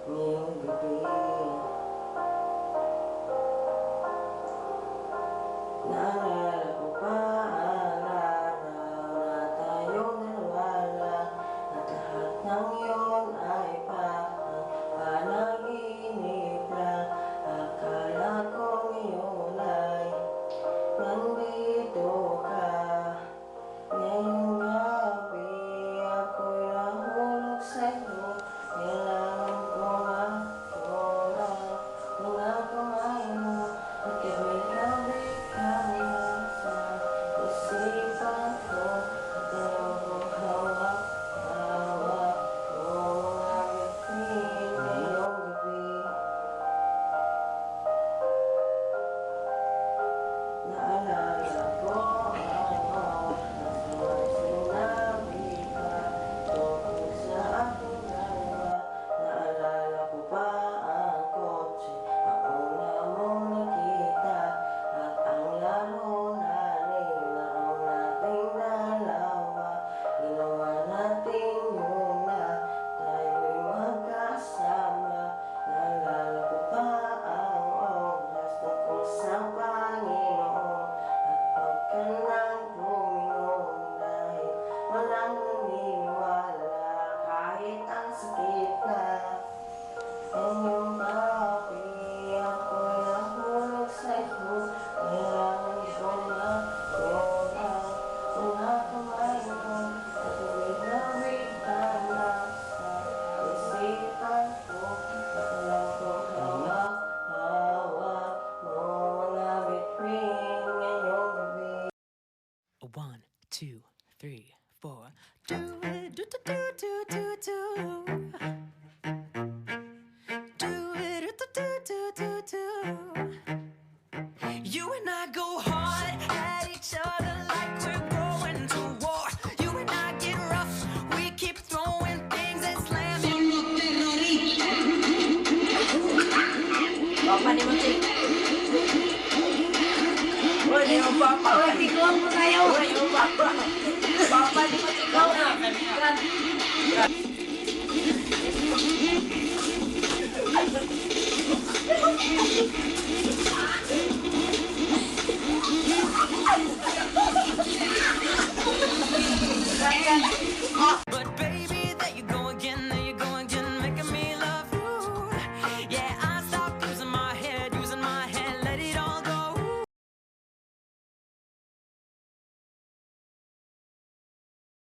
ngayong gabi. Naalala ko pa ang araw na tayong dalawa lang, at lahat ng yun ay parang panaginip lang. Akala ko ngayon ay nandito ka. Ngayong gabi ako'y nahulog sa'yo. Kailangan ko na mga kamay mo, at gabi-gabi ka nasa isipan ko. At ayokong hawak-hawak mo mga bituin ngayong gabi. Naalala ko ang oras na sinabi ka tungkol sa ating dalawa. Naalala ko pa ang kotse, ang una mong nakita, at ang laro na nilaro nating dalawa. Ginawa natin yun na tayo'y magkasama. Naalala ko pa ang oras tungkol sa Panginoon, at pagka nang buminom dahil walang naniniwala kahit ang sakit na. Ngayong gabi ako'y nahulog sa'yo. Kailangan ko na mga kamay mo, at gabi-gabi ka nasa isipan ko. At alam kong hawak-hawak mo mga bituin ngayong gabi. 1, 2, 3.